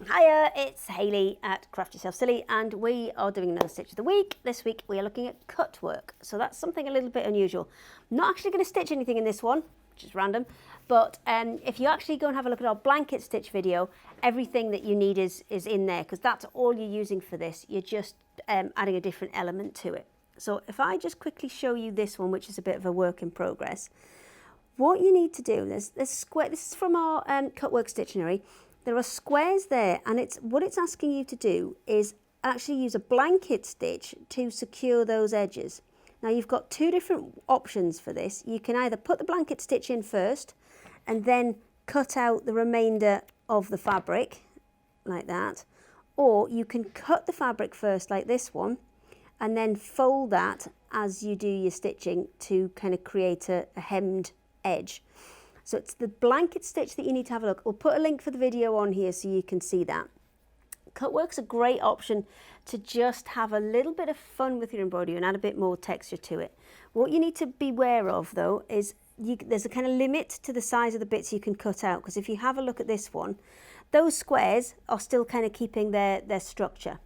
Hiya, it's Hayley at Craft Yourself Silly, and we are doing another stitch of the week. This week we are looking at cut work, so that's something a little bit unusual. I'm not actually going to stitch anything in this one, which is random, but if you actually go and have a look at our blanket stitch video, everything that you need is in there, because that's all you're using for this. You're just adding a different element to it. So if I just quickly show you this one, which is a bit of a work in progress, what you need to do, there's square. This is from our Cutwork Stitch-onary. There are squares there, and what it's asking you to do is actually use a blanket stitch to secure those edges. Now you've got two different options for this. You can either put the blanket stitch in first and then cut out the remainder of the fabric like that, or you can cut the fabric first like this one and then fold that as you do your stitching to kind of create a hemmed edge. So it's the blanket stitch that you need to have a look. We'll put a link for the video on here so you can see that. Cutwork's a great option to just have a little bit of fun with your embroidery and add a bit more texture to it. What you need to be aware of though is there's a kind of limit to the size of the bits you can cut out, because if you have a look at this one, those squares are still kind of keeping their structure.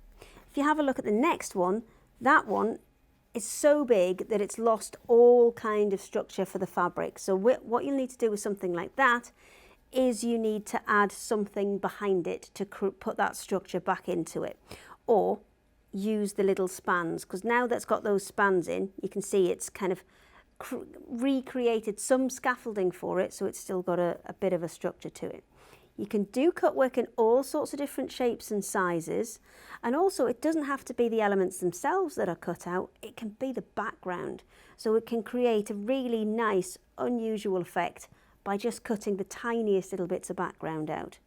If you have a look at the next one, that one is so big that it's lost all kind of structure for the fabric. So what you'll need to do with something like that is you need to add something behind it to put that structure back into it, or use the little spans, because now that's got those spans in, you can see it's kind of recreated some scaffolding for it, so it's still got a bit of a structure to it. You can do cut work in all sorts of different shapes and sizes, and also it doesn't have to be the elements themselves that are cut out, it can be the background. So it can create a really nice, unusual effect by just cutting the tiniest little bits of background out.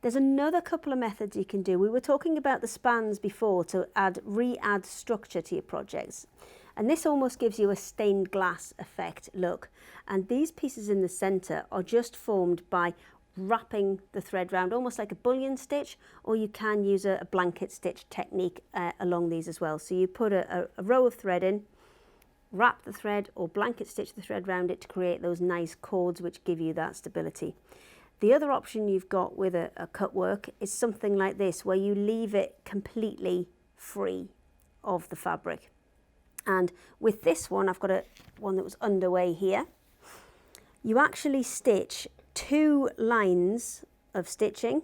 There's another couple of methods you can do. We were talking about the spans before to re-add structure to your projects. And this almost gives you a stained glass effect look. And these pieces in the centre are just formed by wrapping the thread round, almost like a bullion stitch, or you can use a blanket stitch technique along these as well. So you put a row of thread in, wrap the thread or blanket stitch the thread round it to create those nice cords which give you that stability. The other option you've got with a cut work is something like this, where you leave it completely free of the fabric. And with this one, I've got one that was underway here. You actually stitch 2 lines of stitching,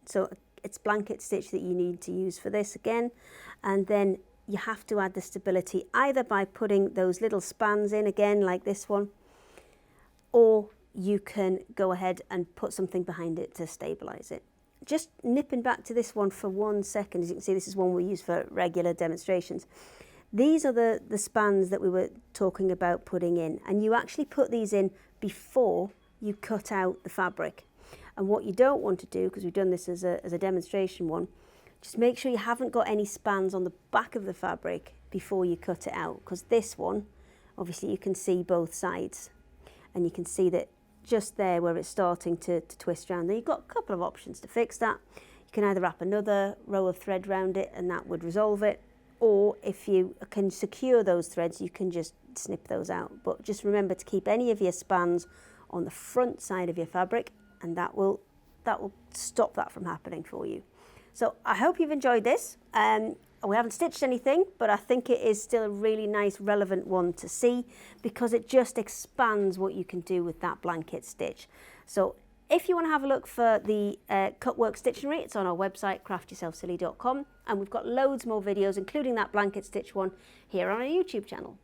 so it's blanket stitch that you need to use for this again, and then you have to add the stability either by putting those little spans in again like this one, or you can go ahead and put something behind it to stabilize it. Just nipping back to this one for 1 second, as you can see, this is one we use for regular demonstrations. These are the spans that we were talking about putting in, and you actually put these in before you cut out the fabric. And what you don't want to do, because we've done this as a demonstration one, just make sure you haven't got any spans on the back of the fabric before you cut it out, because this one, obviously you can see both sides, and you can see that just there where it's starting to twist around. Then you've got a couple of options to fix that. You can either wrap another row of thread around it and that would resolve it, or if you can secure those threads, you can just snip those out. But just remember to keep any of your spans on the front side of your fabric, and that will stop that from happening for you. So I hope you've enjoyed this. We haven't stitched anything, but I think it is still a really nice, relevant one to see, because it just expands what you can do with that blanket stitch. So if you want to have a look for the Cutwork Stitch-onary, it's on our website, craftyourselfsilly.com, and we've got loads more videos, including that blanket stitch one, here on our YouTube channel.